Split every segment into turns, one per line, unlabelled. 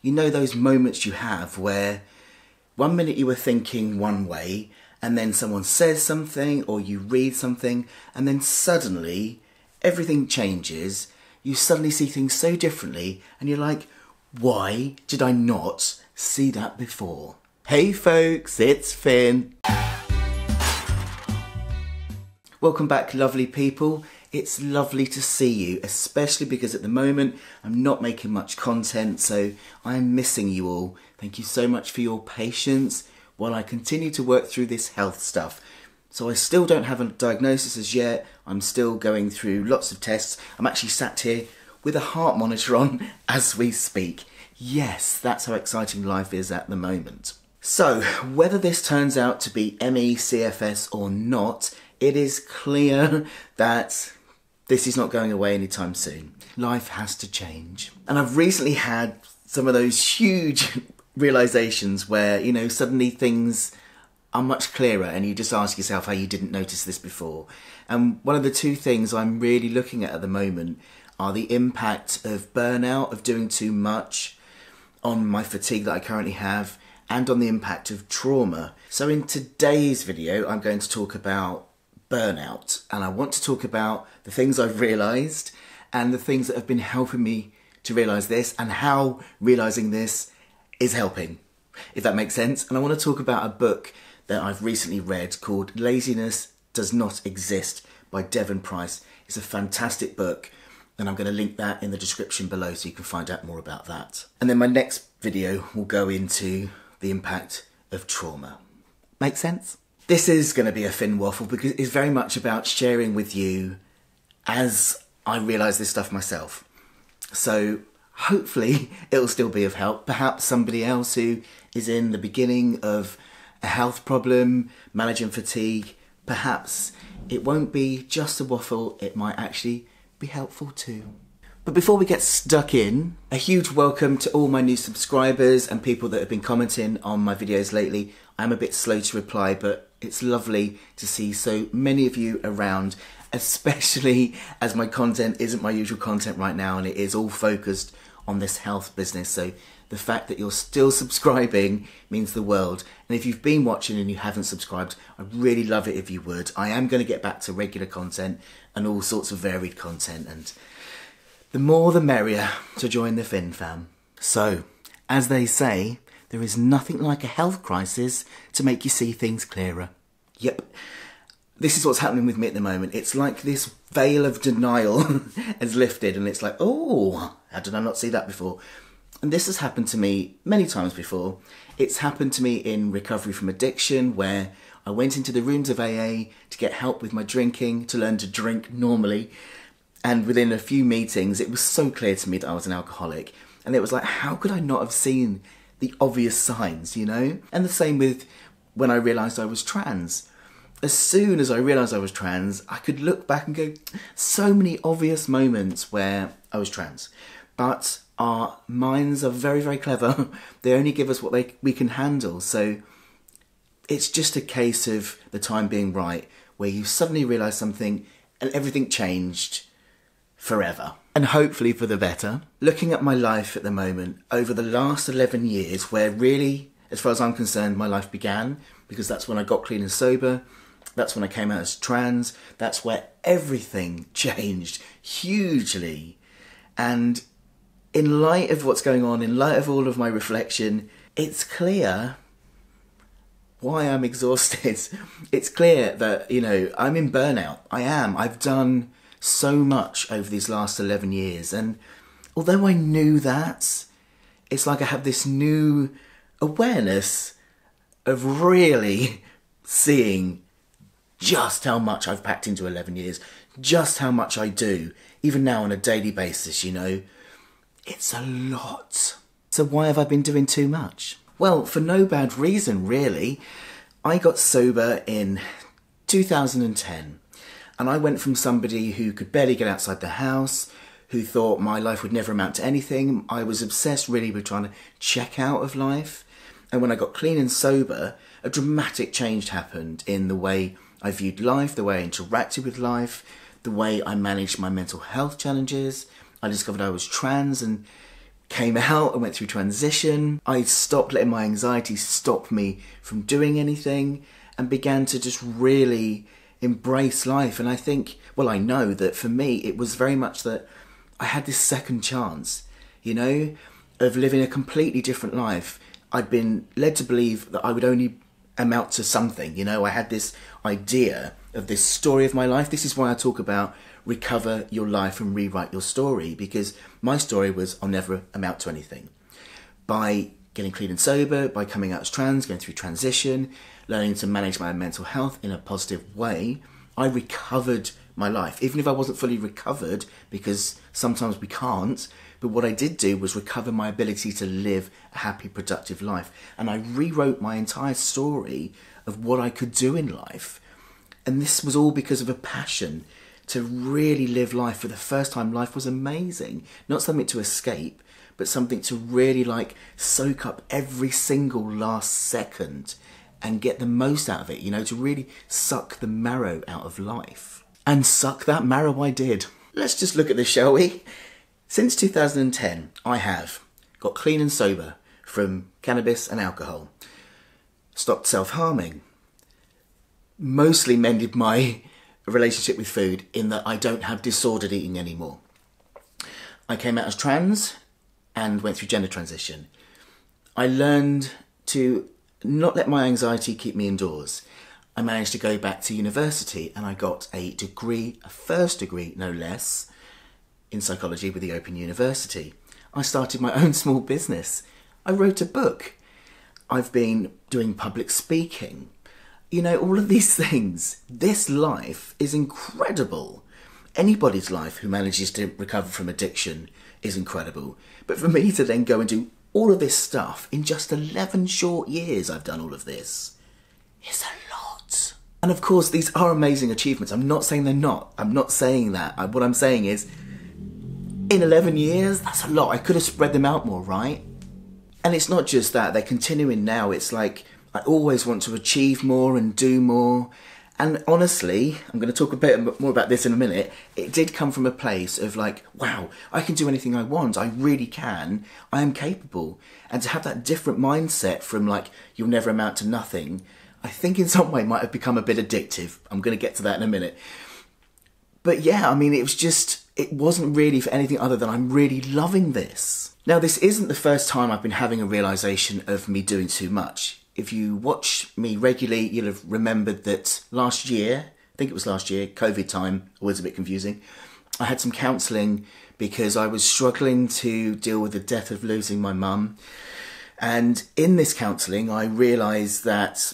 You know those moments you have where one minute you were thinking one way and then someone says something or you read something and then suddenly everything changes. You suddenly see things so differently and you're like, why did I not see that before? Hey folks, it's Finn. Welcome back, lovely people. It's lovely to see you, especially because at the moment I'm not making much content, so I'm missing you all. Thank you so much for your patience while I continue to work through this health stuff. So I still don't have a diagnosis as yet. I'm still going through lots of tests. I'm actually sat here with a heart monitor on as we speak. Yes, that's how exciting life is at the moment. So, whether this turns out to be ME, CFS or not, it is clear that this is not going away anytime soon. Life has to change. And I've recently had some of those huge realizations where, you know, suddenly things are much clearer and you just ask yourself how you didn't notice this before. And one of the two things I'm really looking at the moment are the impact of burnout, of doing too much, on my fatigue that I currently have, and on the impact of trauma. So in today's video, I'm going to talk about burnout, and I want to talk about the things I've realised and the things that have been helping me to realise this and how realising this is helping, if that makes sense. And I want to talk about a book that I've recently read called Laziness Does Not Exist by Devon Price. It's a fantastic book, and I'm going to link that in the description below so you can find out more about that. And then my next video will go into the impact of trauma. Make sense? This is going to be a Finn waffle because it's very much about sharing with you as I realise this stuff myself. So hopefully it'll still be of help. Perhaps somebody else who is in the beginning of a health problem, managing fatigue, perhaps it won't be just a waffle, it might actually be helpful too. But before we get stuck in, a huge welcome to all my new subscribers and people that have been commenting on my videos lately. I'm a bit slow to reply, but it's lovely to see so many of you around, especially as my content isn't my usual content right now and it is all focused on this health business. So the fact that you're still subscribing means the world. And if you've been watching and you haven't subscribed, I'd really love it if you would. I am going to get back to regular content and all sorts of varied content, and the more the merrier to join the Finn fam. So, as they say, there is nothing like a health crisis to make you see things clearer. Yep, this is what's happening with me at the moment. It's like this veil of denial has lifted and it's like, oh, how did I not see that before? And this has happened to me many times before. It's happened to me in recovery from addiction, where I went into the rooms of AA to get help with my drinking, to learn to drink normally. And within a few meetings, it was so clear to me that I was an alcoholic. And it was like, how could I not have seen the obvious signs, you know? And the same with when I realised I was trans. As soon as I realised I was trans, I could look back and go, so many obvious moments where I was trans. But our minds are very, very clever. They only give us what we can handle. So it's just a case of the time being right, where you suddenly realise something and everything changed forever. And hopefully for the better. Looking at my life at the moment, over the last 11 years, where really, as far as I'm concerned, my life began, because that's when I got clean and sober, that's when I came out as trans, that's where everything changed hugely. And in light of what's going on, in light of all of my reflection, it's clear why I'm exhausted. It's clear that, you know, I'm in burnout. I am. I've done so much over these last 11 years. And although I knew that, it's like I have this new awareness of really seeing just how much I've packed into 11 years, just how much I do, even now on a daily basis, you know. It's a lot. So why have I been doing too much? Well, for no bad reason, really. I got sober in 2010. And I went from somebody who could barely get outside the house, who thought my life would never amount to anything. I was obsessed really with trying to check out of life. And when I got clean and sober, a dramatic change happened in the way I viewed life, the way I interacted with life, the way I managed my mental health challenges. I discovered I was trans, and came out and went through transition. I stopped letting my anxiety stop me from doing anything and began to just really embrace life. And I think, well, I know that for me, it was very much that I had this second chance, you know, of living a completely different life. I'd been led to believe that I would only amount to something, you know. I had this idea of this story of my life. This is why I talk about recover your life and rewrite your story, because my story was I'll never amount to anything. By getting clean and sober, by coming out as trans, going through transition, learning to manage my mental health in a positive way, I recovered my life. Even if I wasn't fully recovered, because sometimes we can't, but what I did do was recover my ability to live a happy, productive life. And I rewrote my entire story of what I could do in life. And this was all because of a passion to really live life for the first time. Life was amazing. Not something to escape, but something to really like soak up every single last second and get the most out of it, you know, to really suck the marrow out of life. And suck that marrow I did. Let's just look at this, shall we? Since 2010, I have got clean and sober from cannabis and alcohol, stopped self-harming, mostly mended my relationship with food in that I don't have disordered eating anymore. I came out as trans and went through gender transition. I learned to not let my anxiety keep me indoors. I managed to go back to university and I got a degree, a first degree no less, in psychology with the Open University. I started my own small business. I wrote a book. I've been doing public speaking. You know, all of these things. This life is incredible. Anybody's life who manages to recover from addiction is incredible. But for me to then go and do all of this stuff in just 11 short years, I've done all of this, is a lot. And of course, these are amazing achievements. I'm not saying they're not. I'm not saying that. What I'm saying is, in 11 years, that's a lot. I could have spread them out more, right? And it's not just that. They're continuing now. It's like, I always want to achieve more and do more. And honestly, I'm going to talk a bit more about this in a minute. It did come from a place of like, wow, I can do anything I want. I really can. I am capable. And to have that different mindset from like, you'll never amount to nothing, I think in some way might have become a bit addictive. I'm going to get to that in a minute. But yeah, I mean, it wasn't really for anything other than I'm really loving this. Now, this isn't the first time I've been having a realisation of me doing too much. If you watch me regularly, you'll have remembered that last year, I think it was last year, COVID time, always a bit confusing, I had some counselling because I was struggling to deal with the death of losing my mum. And in this counselling, I realised that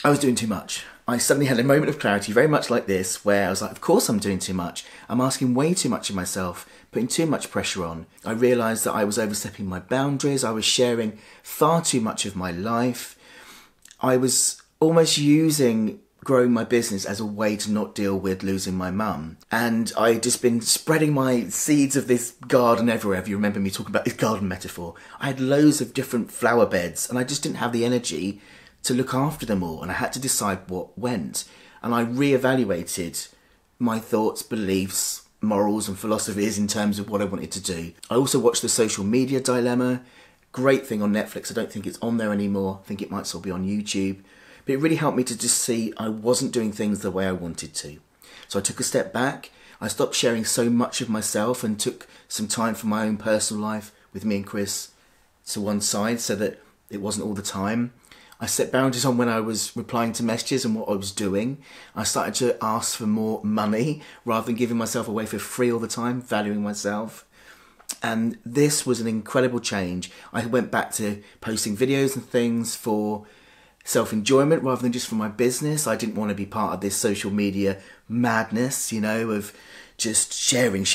I was doing too much. I suddenly had a moment of clarity, very much like this, where I was like, of course I'm doing too much. I'm asking way too much of myself, putting too much pressure on. I realised that I was overstepping my boundaries. I was sharing far too much of my life. I was almost using growing my business as a way to not deal with losing my mum. And I'd just been spreading my seeds of this garden everywhere. If you remember me talking about this garden metaphor, I had loads of different flower beds and I just didn't have the energy to look after them all, and I had to decide what went. And I re-evaluated my thoughts, beliefs, morals and philosophies in terms of what I wanted to do. I also watched The Social Media Dilemma, great thing on Netflix. I don't think it's on there anymore. I think it might still be on YouTube. But it really helped me to just see I wasn't doing things the way I wanted to. So I took a step back. I stopped sharing so much of myself and took some time for my own personal life with me and Chris to one side so that it wasn't all the time. I set boundaries on when I was replying to messages and what I was doing. I started to ask for more money rather than giving myself away for free all the time, valuing myself. And this was an incredible change. I went back to posting videos and things for self-enjoyment rather than just for my business. I didn't want to be part of this social media madness, you know, of just sharing,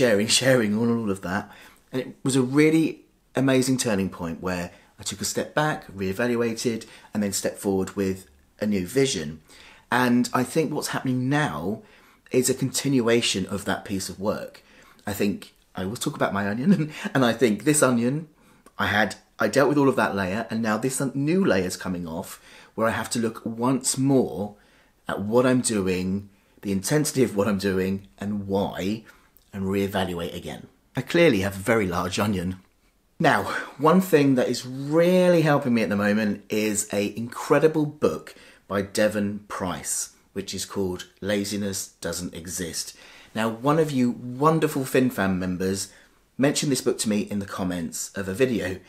all of that. And it was a really amazing turning point where I took a step back, reevaluated, and then stepped forward with a new vision. And I think what's happening now is a continuation of that piece of work. I think I always talk about my onion, and I think this onion, I dealt with all of that layer, and now this new layer is coming off, where I have to look once more at what I'm doing, the intensity of what I'm doing, and why, and reevaluate again. I clearly have a very large onion. Now, one thing that is really helping me at the moment is an incredible book by Devon Price, which is called Laziness Doesn't Exist. Now, one of you wonderful FinFam members mentioned this book to me in the comments of a video.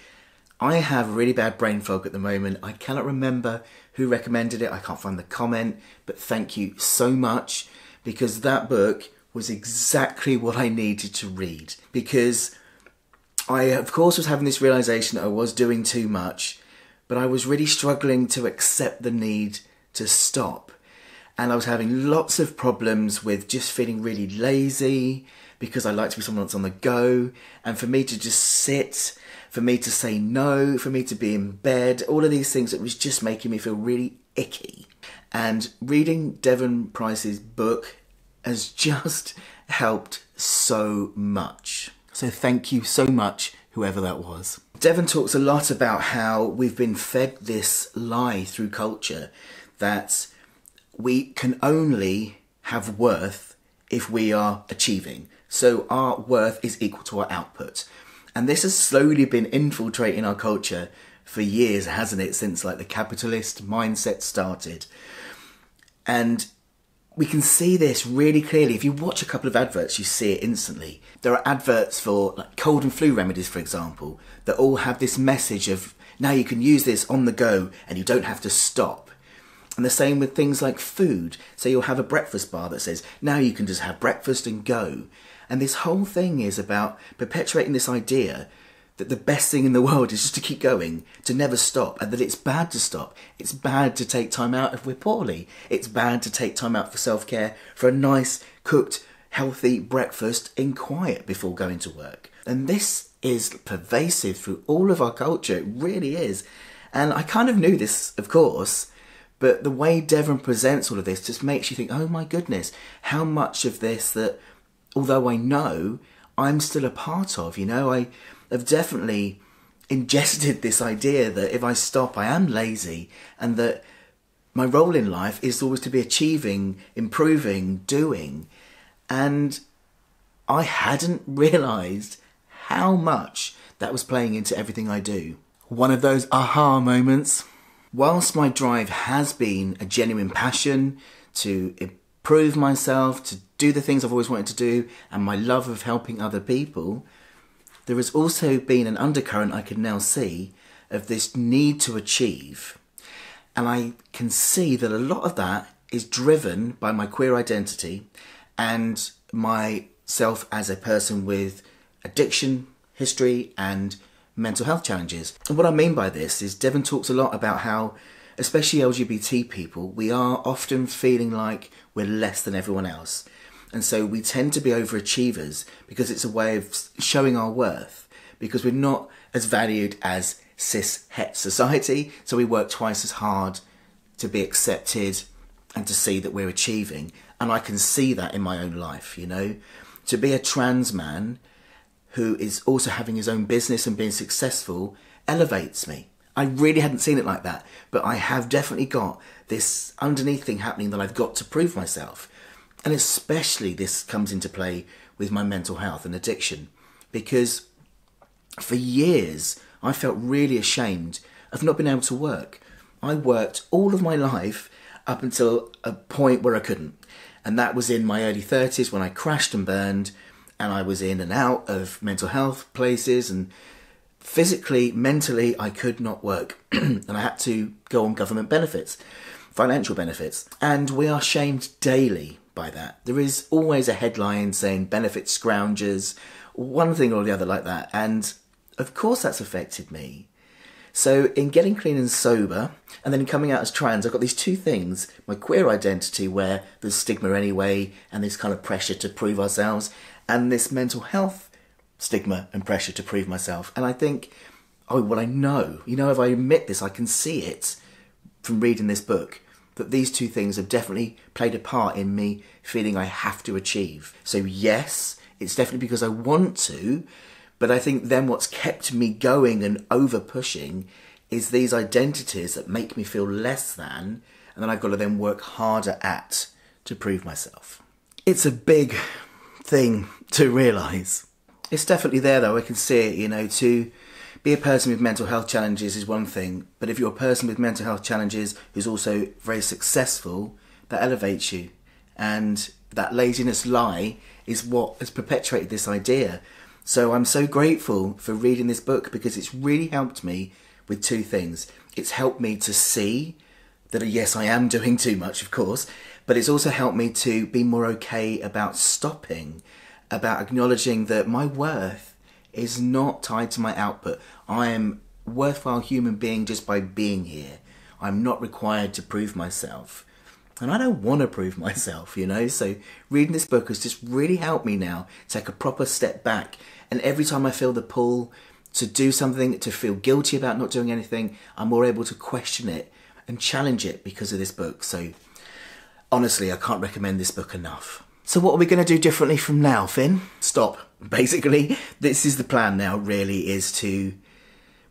I have really bad brain fog at the moment. I cannot remember who recommended it. I can't find the comment, but thank you so much, because that book was exactly what I needed to read. Because I, of course, was having this realisation that I was doing too much, but I was really struggling to accept the need to stop. And I was having lots of problems with just feeling really lazy, because I like to be someone that's on the go, and for me to just sit, for me to say no, for me to be in bed, all of these things that was just making me feel really icky. And reading Devon Price's book has just helped so much. So thank you so much, whoever that was. Devon talks a lot about how we've been fed this lie through culture that we can only have worth if we are achieving. So our worth is equal to our output. And this has slowly been infiltrating our culture for years, hasn't it? Since like the capitalist mindset started. And we can see this really clearly. If you watch a couple of adverts, you see it instantly. There are adverts for like cold and flu remedies, for example, that all have this message of, now you can use this on the go and you don't have to stop. And the same with things like food. So you'll have a breakfast bar that says, now you can just have breakfast and go. And this whole thing is about perpetuating this idea that the best thing in the world is just to keep going, to never stop, and that it's bad to stop. It's bad to take time out if we're poorly. It's bad to take time out for self-care, for a nice, cooked, healthy breakfast in quiet before going to work. And this is pervasive through all of our culture. It really is. And I kind of knew this, of course, but the way Devon presents all of this just makes you think, oh my goodness, how much of this that, although I know, I'm still a part of, you know? I have definitely ingested this idea that if I stop, I am lazy, and that my role in life is always to be achieving, improving, doing. And I hadn't realised how much that was playing into everything I do. One of those aha moments. Whilst my drive has been a genuine passion to improve myself, to do the things I've always wanted to do, and my love of helping other people, there has also been an undercurrent I can now see of this need to achieve. And I can see that a lot of that is driven by my queer identity and myself as a person with addiction history and mental health challenges. And what I mean by this is Devon talks a lot about how, especially LGBT people, we are often feeling like we're less than everyone else. And so we tend to be overachievers because it's a way of showing our worth, because we're not as valued as cis-het society. So we work twice as hard to be accepted and to see that we're achieving. And I can see that in my own life, you know. To be a trans man who is also having his own business and being successful elevates me. I really hadn't seen it like that, but I have definitely got this underneath thing happening that I've got to prove myself. And especially this comes into play with my mental health and addiction, because for years I felt really ashamed of not being able to work. I worked all of my life up until a point where I couldn't. And that was in my early 30s when I crashed and burned, and I was in and out of mental health places, and physically, mentally, I could not work. And I had to go on government benefits, financial benefits. And we are shamed daily by that. There is always a headline saying benefit scroungers, one thing or the other like that. And of course that's affected me. So in getting clean and sober, and then coming out as trans, I've got these two things. My queer identity, where there's stigma anyway, and this kind of pressure to prove ourselves, and this mental health stigma and pressure to prove myself. And I think, oh, well, I know, you know, if I admit this, I can see it from reading this book, that these two things have definitely played a part in me feeling I have to achieve. So yes, it's definitely because I want to, but I think then what's kept me going and over pushing is these identities that make me feel less than, and then I've got to then work harder at to prove myself. It's a big thing to realise. It's definitely there though, I can see it, you know, to be a person with mental health challenges is one thing, but if you're a person with mental health challenges who's also very successful, that elevates you. And that laziness lie is what has perpetuated this idea. So I'm so grateful for reading this book, because it's really helped me with two things. It's helped me to see that, yes, I am doing too much, of course, but it's also helped me to be more okay about stopping, about acknowledging that my worth is not tied to my output. I am a worthwhile human being just by being here. I'm not required to prove myself. And I don't want to prove myself, you know. So reading this book has just really helped me now take a proper step back. And every time I feel the pull to do something, to feel guilty about not doing anything, I'm more able to question it and challenge it because of this book. So honestly, I can't recommend this book enough. So what are we going to do differently from now, Finn? Stop. Basically, this is the plan now, really, is to...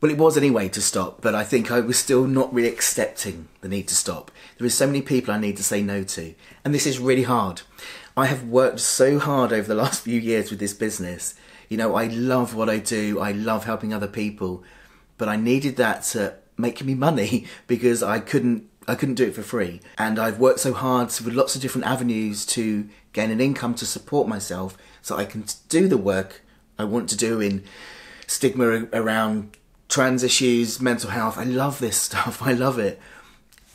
Well, it was anyway to stop, but I think I was still not really accepting the need to stop. There are so many people I need to say no to, and this is really hard. I have worked so hard over the last few years with this business. You know, I love what I do. I love helping other people, but I needed that to make me money because I couldn't do it for free. And I've worked so hard with lots of different avenues to gain an income to support myself so I can do the work I want to do in stigma around trans issues, mental health. I love this stuff. I love it.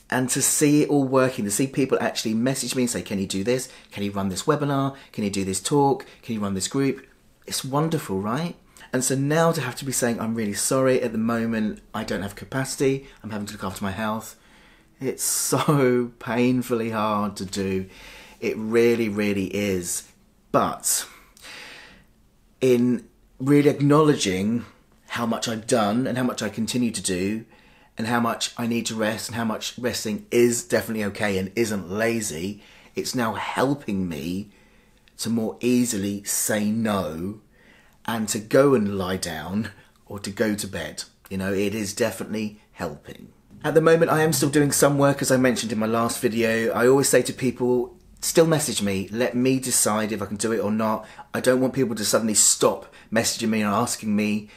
And to see it all working, to see people actually message me and say, can you do this? Can you run this webinar? Can you do this talk? Can you run this group? It's wonderful, right? And so now to have to be saying, I'm really sorry, at the moment, I don't have capacity. I'm having to look after my health. It's so painfully hard to do. It really, really is. But in really acknowledging how much I've done and how much I continue to do and how much I need to rest and how much resting is definitely okay and isn't lazy, it's now helping me to more easily say no and to go and lie down or to go to bed. You know, it is definitely helping. At the moment, I am still doing some work, as I mentioned in my last video. I always say to people, still message me. Let me decide if I can do it or not. I don't want people to suddenly stop messaging me and asking me,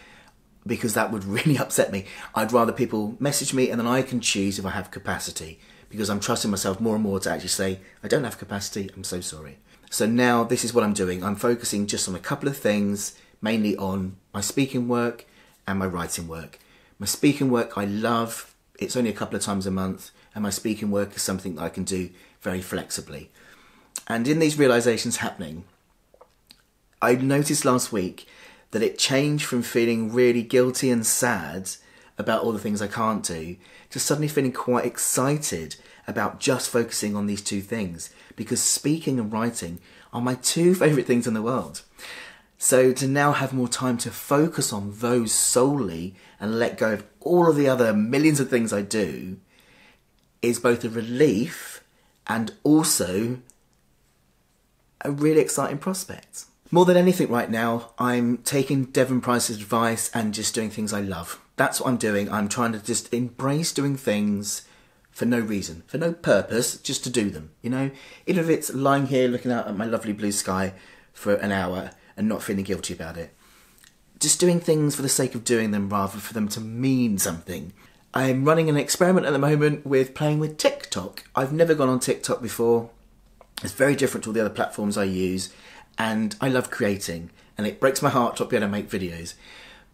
because that would really upset me. I'd rather people message me and then I can choose if I have capacity, because I'm trusting myself more and more to actually say, I don't have capacity, I'm so sorry. So now this is what I'm doing. I'm focusing just on a couple of things, mainly on my speaking work and my writing work. My speaking work I love. It's only a couple of times a month, and my speaking work is something that I can do very flexibly. And in these realizations happening, I noticed last week that it changed from feeling really guilty and sad about all the things I can't do to suddenly feeling quite excited about just focusing on these two things, because speaking and writing are my two favourite things in the world. So to now have more time to focus on those solely and let go of all of the other millions of things I do is both a relief and also a really exciting prospect. More than anything right now, I'm taking Devon Price's advice and just doing things I love. That's what I'm doing. I'm trying to just embrace doing things for no reason, for no purpose, just to do them, you know? Even if it's lying here looking out at my lovely blue sky for an hour and not feeling guilty about it. Just doing things for the sake of doing them rather for them to mean something. I'm running an experiment at the moment with playing with TikTok. I've never gone on TikTok before. It's very different to all the other platforms I use. And I love creating, and it breaks my heart to not be able to make videos.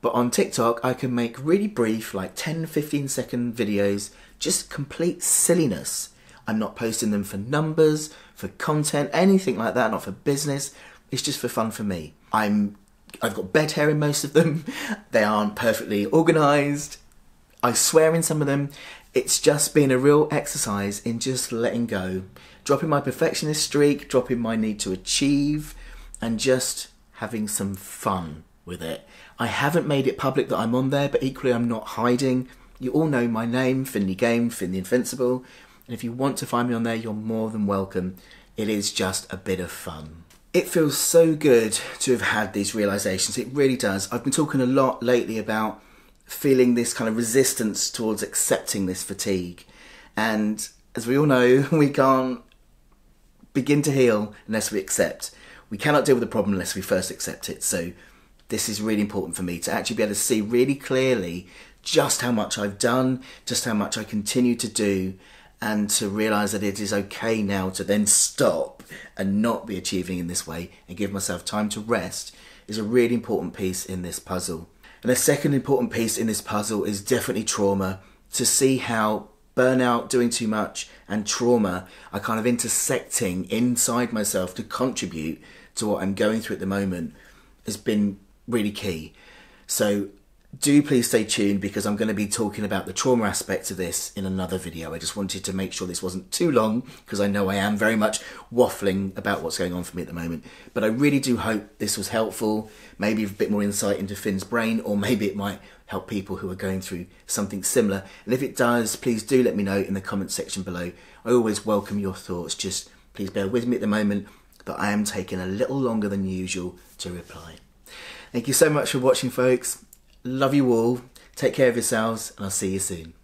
But on TikTok, I can make really brief, like 10-15 second videos, just complete silliness. I'm not posting them for numbers, for content, anything like that, not for business. It's just for fun for me. I've got bed hair in most of them. They aren't perfectly organised. I swear in some of them. It's just been a real exercise in just letting go. Dropping my perfectionist streak, dropping my need to achieve, and just having some fun with it. I haven't made it public that I'm on there, but equally I'm not hiding. You all know my name, Finlay Game, FinnTheInfinncible, and if you want to find me on there, you're more than welcome. It is just a bit of fun. It feels so good to have had these realizations. It really does. I've been talking a lot lately about feeling this kind of resistance towards accepting this fatigue. And as we all know, we can't begin to heal unless we accept. We cannot deal with the problem unless we first accept it. So this is really important for me, to actually be able to see really clearly just how much I've done, just how much I continue to do, and to realise that it is okay now to then stop and not be achieving in this way and give myself time to rest is a really important piece in this puzzle. And the second important piece in this puzzle is definitely trauma, to see how burnout, doing too much, and trauma are kind of intersecting inside myself to contribute to what I'm going through at the moment has been really key. So do please stay tuned, because I'm going to be talking about the trauma aspects of this in another video. I just wanted to make sure this wasn't too long, because I know I am very much waffling about what's going on for me at the moment. But I really do hope this was helpful, maybe a bit more insight into Finn's brain, or maybe it might help people who are going through something similar. And if it does, please do let me know in the comment section below. I always welcome your thoughts. Just please bear with me at the moment, but I am taking a little longer than usual to reply. Thank you so much for watching, folks. Love you all. Take care of yourselves, and I'll see you soon.